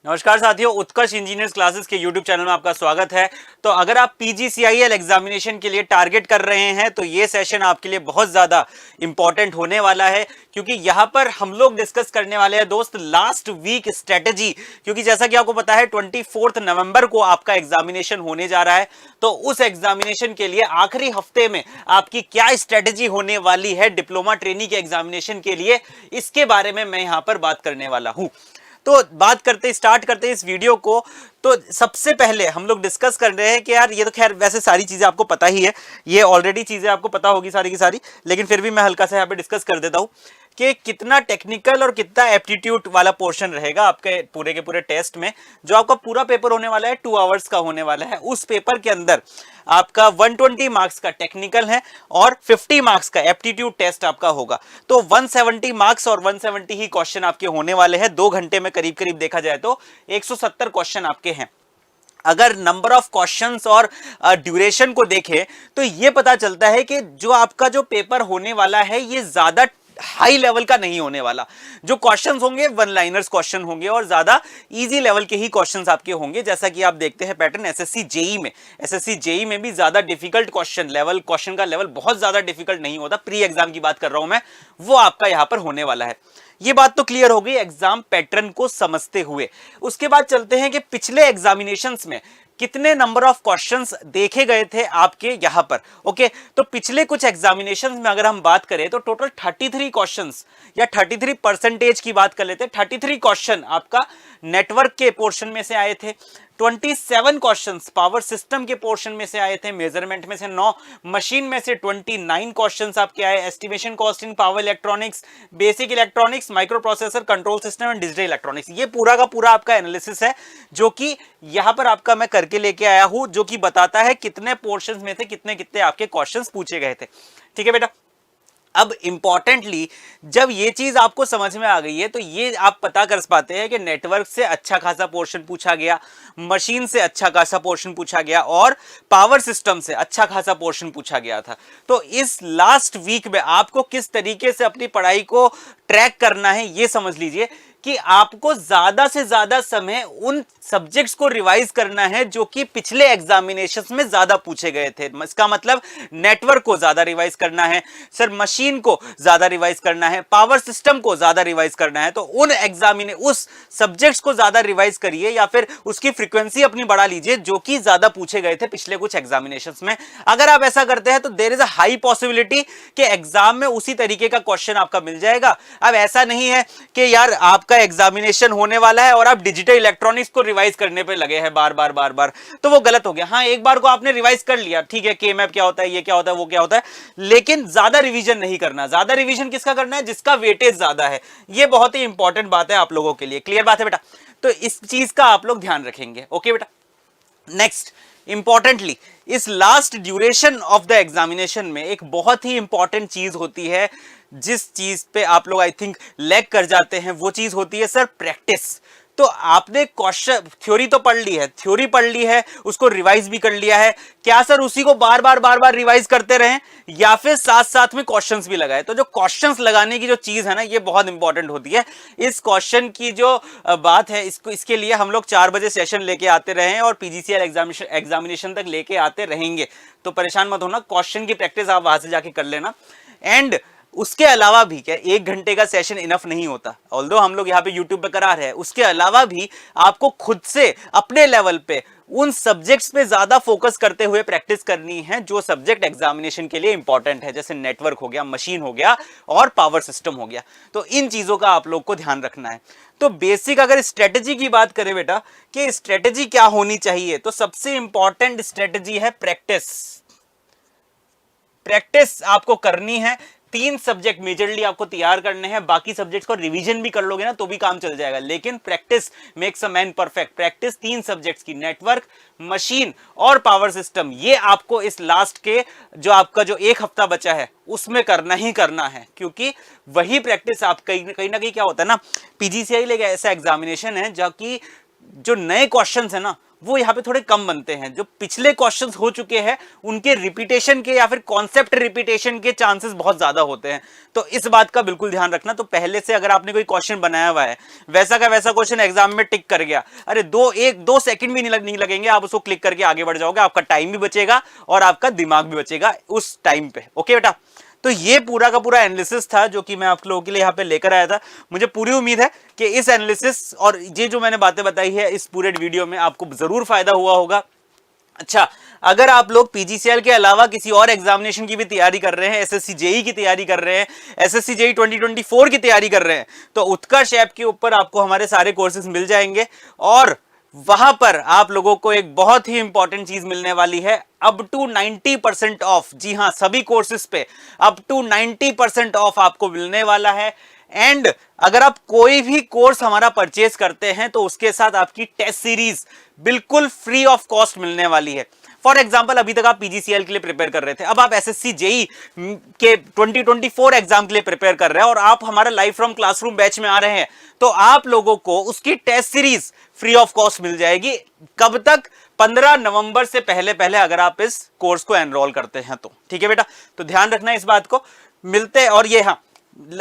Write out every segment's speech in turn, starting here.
नमस्कार साथियों, उत्कर्ष engineers classes के YouTube चैनल में आपका स्वागत है। तो अगर आप PGCIL एग्जामिनेशन के लिए टारगेट कर रहे हैं तो ये सेशन आपके लिए बहुत ज्यादा इंपॉर्टेंट होने वाला है, क्योंकि यहां पर हम लोग डिस्कस करने वाले हैं दोस्त लास्ट वीक स्ट्रेटेजी। क्योंकि जैसा कि आपको पता है 24 नवंबर को आपका एग्जामिनेशन होने जा रहा है, तो उस एग्जामिनेशन के लिए आखिरी हफ्ते में आपकी क्या स्ट्रेटेजी होने वाली है डिप्लोमा ट्रेनी के एग्जामिनेशन के लिए, इसके बारे में मैं यहां पर बात करने वाला हूं। तो स्टार्ट करते इस वीडियो को। तो सबसे पहले हम लोग डिस्कस कर रहे हैं कि यार ये तो खैर वैसे सारी चीजें आपको पता ही है, ये ऑलरेडी चीजें आपको पता होगी सारी की सारी, लेकिन फिर भी मैं हल्का सा यहाँ पे डिस्कस कर देता हूं कि कितना टेक्निकल और कितना एप्टीट्यूड वाला पोर्शन रहेगा आपके पूरे के पूरे टेस्ट में। जो आपका पूरा पेपर होने वाला है 2 आवर्स का होने वाला है। उस पेपर के अंदर आपका 120 मार्क्स का टेक्निकल है और 50 मार्क्स का एप्टीट्यूड टेस्ट आपका होगा। तो 170 मार्क्स और 170 ही क्वेश्चन आपके होने वाले हैं। 2 घंटे में करीब करीब देखा जाए तो 170 क्वेश्चन आपके हैं। अगर नंबर ऑफ क्वेश्चंस और ड्यूरेशन को देखें तो यह पता चलता है कि जो आपका जो पेपर होने वाला है ये ज्यादा हाई लेवल का नहीं होने वाला। जो क्वेश्चंस होंगे वन लाइनर्स क्वेश्चन होंगे और ज्यादा इजी लेवल के ही क्वेश्चंस आपके होंगे। जैसा कि आप देखते हैं पैटर्न एसएससी जेई में भी ज्यादा डिफिकल्ट क्वेश्चन का लेवल बहुत ज्यादा डिफिकल्ट नहीं होता। प्री एग्जाम की बात कर रहा हूं मैं, वो आपका यहां पर होने वाला है। ये बात तो क्लियर हो गई एग्जाम पैटर्न को समझते हुए। उसके बाद चलते हैं कि पिछले एग्जामिनेशंस में कितने नंबर ऑफ क्वेश्चंस देखे गए थे आपके यहां पर। ओके, तो पिछले कुछ एग्जामिनेशंस में अगर हम बात करें तो टोटल 33 क्वेश्चंस या 33% की बात कर लेते हैं। 33 क्वेश्चन आपका नेटवर्क के पोर्शन में से आए थे, 27 क्वेश्चंस पावर सिस्टम के पोर्शन में से आए थे, मेजरमेंट में से 9, मशीन में से 29 क्वेश्चंस आपके आए, estimation costing, power electronics, basic electronics, micro processor, control system and digital electronics. ये पूरा का पूरा आपका एनालिसिस है जो कि यहां पर आपका मैं करके लेके आया हूं, जो कि बताता है कितने पोर्शंस में थे कितने कितने आपके क्वेश्चंस पूछे गए थे। ठीक है बेटा। अब इंपॉर्टेंटली जब ये चीज आपको समझ में आ गई है तो ये आप पता कर पाते हैं कि नेटवर्क से अच्छा खासा पोर्शन पूछा गया, मशीन से अच्छा खासा पोर्शन पूछा गया और पावर सिस्टम से अच्छा खासा पोर्शन पूछा गया था। तो इस लास्ट वीक में आपको किस तरीके से अपनी पढ़ाई को ट्रैक करना है ये समझ लीजिए कि आपको ज्यादा से ज्यादा समय उन सब्जेक्ट्स को रिवाइज करना है जो कि पिछले एग्जामिनेशंस में ज्यादा पूछे गए थे। इसका मतलब नेटवर्क को ज्यादा रिवाइज करना है सर, मशीन को ज्यादा रिवाइज करना है, पावर सिस्टम को ज्यादा रिवाइज करना है। तो उस सब्जेक्ट्स को ज्यादा रिवाइज करिए या फिर उसकी फ्रीक्वेंसी अपनी बढ़ा लीजिए जो कि ज्यादा पूछे गए थे पिछले कुछ एग्जामिनेशंस में। अगर आप ऐसा करते हैं तो there is a high possibility कि एग्जाम में उसी तरीके का क्वेश्चन आपका मिल जाएगा। अब ऐसा नहीं है कि यार आपका एग्जामिनेशन होने वाला है और आप डिजिटल इलेक्ट्रॉनिक्स को रिवाइज करने पे लगे हैं बार बार, तो वो गलत हो गया। हाँ, एक बार को आपने रिवाइज कर लिया, ठीक है, के मैप क्या होता है, ये क्या होता है, वो क्या होता है, लेकिन ज्यादा रिवीजन नहीं करना। ज्यादा रिवीजन किसका करना है? जिसका वेटेज ज्यादा है। ये बहुत ही इंपॉर्टेंट बात है आप लोगों के लिए। क्लियर बात है बेटा? तो इस चीज का आप लोग ध्यान रखेंगे। ओके बेटा। नेक्स्ट, इंपॉर्टेंटली इस last duration of the examination में एक बहुत ही इंपॉर्टेंट चीज होती है, जिस चीज पे आप लोग आई थिंक लैग कर जाते हैं, वो चीज होती है सर प्रैक्टिस। तो आपने क्वेश्चन थ्योरी तो पढ़ ली है, उसको रिवाइज भी कर लिया है। क्या सर उसी को बार बार रिवाइज करते रहें या फिर साथ साथ में क्वेश्चंस भी लगाए? तो जो क्वेश्चंस लगाने की जो चीज है ना, ये बहुत इंपॉर्टेंट होती है। इस क्वेश्चन की जो बात है, इसके लिए हम लोग 4 बजे सेशन लेके आते रहे हैं और पीजीसीएल एग्जामिनेशन तक लेके आते रहेंगे। तो परेशान मत होना, क्वेश्चन की प्रैक्टिस आप वहां से जाके कर लेना। एंड उसके अलावा भी क्या 1 घंटे का सेशन इनफ नहीं होता, ऑल्दो हम लोग यहाँ पे यूट्यूब पे करा रहे हैं। उसके अलावा भी आपको खुद से अपने लेवल पे उन सब्जेक्ट्स पे ज्यादा फोकस करते हुए प्रैक्टिस करनी है जो सब्जेक्ट एग्जामिनेशन के लिए इंपॉर्टेंट है, जैसे नेटवर्क हो गया, मशीन हो गया और पावर सिस्टम हो गया। तो इन चीजों का आप लोग को ध्यान रखना है। तो बेसिक अगर स्ट्रेटेजी की बात करें बेटा कि स्ट्रेटेजी क्या होनी चाहिए, तो सबसे इंपॉर्टेंट स्ट्रेटेजी है प्रैक्टिस। प्रैक्टिस आपको करनी है। 3 सब्जेक्ट मेजरली आपको तैयार करने हैं, बाकी सब्जेक्ट को रिवीजन भी कर लोगे ना तो भी काम चल जाएगा, लेकिन practice makes a man perfect. Practice 3 subjects की, नेटवर्क, मशीन और पावर सिस्टम, ये आपको इस लास्ट के जो आपका जो 1 हफ्ता बचा है उसमें करना ही करना है, क्योंकि वही प्रैक्टिस आप कहीं ना कहीं क्या होता है ना, पीजीसीआई एक ऐसा एग्जामिनेशन है जबकि जो नए क्वेश्चंस है ना वो यहाँ पे थोड़े कम बनते हैं। जो पिछले क्वेश्चंस हो चुके हैं उनके रिपीटेशन के या फिर कॉन्सेप्ट रिपीटेशन के चांसेस बहुत ज्यादा होते हैं, तो इस बात का बिल्कुल ध्यान रखना। तो पहले से अगर आपने कोई क्वेश्चन बनाया हुआ है, वैसा का वैसा क्वेश्चन एग्जाम में टिक कर गया, अरे दो सेकंड भी नहीं लगेंगे, आप उसको क्लिक करके आगे बढ़ जाओगे, आपका टाइम भी बचेगा और आपका दिमाग भी बचेगा उस टाइम पे। ओके बेटा, तो ये पूरा का पूरा एनालिसिस था जो कि मैं आप लोगों के लिए यहाँ पे लेकर आया था। मुझे पूरी उम्मीद है कि इस एनालिसिस और ये जो मैंने बातें बताई है इस पूरे वीडियो में आपको जरूर फायदा हुआ होगा। अच्छा, अगर आप लोग पीजीसीएल के अलावा किसी और एग्जामिनेशन की भी तैयारी कर रहे हैं, एसएससी जेई की तैयारी कर रहे हैं, एसएससी जेई 2024 की तैयारी कर रहे हैं, तो उत्कर्ष ऐप के ऊपर आपको हमारे सारे कोर्सेज मिल जाएंगे और वहां पर आप लोगों को एक बहुत ही इंपॉर्टेंट चीज मिलने वाली है, अप टू 90% ऑफ। जी हां, सभी कोर्सेज पे अप टू 90% ऑफ आपको मिलने वाला है। एंड अगर आप कोई भी कोर्स हमारा परचेज करते हैं तो उसके साथ आपकी टेस्ट सीरीज बिल्कुल फ्री ऑफ कॉस्ट मिलने वाली है। फॉर एग्जाम्पल, अभी तक आप पीजीसीएल के लिए प्रिपेयर कर रहे थे, अब आप एसएससी जेई के 2024 एग्जाम के लिए प्रिपेयर कर रहे हैं और आप हमारा लाइव फ्रॉम क्लासरूम बैच में आ रहे हैं, तो आप लोगों को उसकी test series free of cost मिल जाएगी। कब तक? 15 नवंबर से पहले पहले अगर आप इस कोर्स को एनरोल करते हैं तो। ठीक है बेटा, तो ध्यान रखना इस बात को। मिलते, और ये हाँ,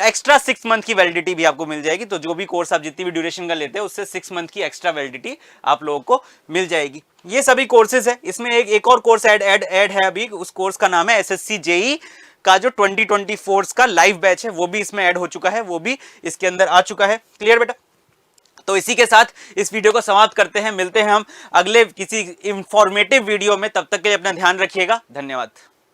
एक्स्ट्रा 6 मंथ की वैलिडिटी भी आपको मिल जाएगी। तो जो भी कोर्स आप जितनी भी ड्यूरेशन का लेते हैं उससे 6 मंथ की एक्स्ट्रा वैलिडिटी आप लोगों को मिल जाएगी। ये सभी कोर्सेज है। इसमें एक और कोर्स ऐड है अभी, उस कोर्स का नाम है एसएससी जेई का जो 2024 का लाइव बैच है, वो भी इसमें ऐड हो चुका है, वो भी इसके अंदर आ चुका है। क्लियर बेटा? तो इसी के साथ इस वीडियो को समाप्त करते हैं। मिलते हैं हम अगले किसी इंफॉर्मेटिव वीडियो में, तब तक के लिए अपना ध्यान रखिएगा। धन्यवाद।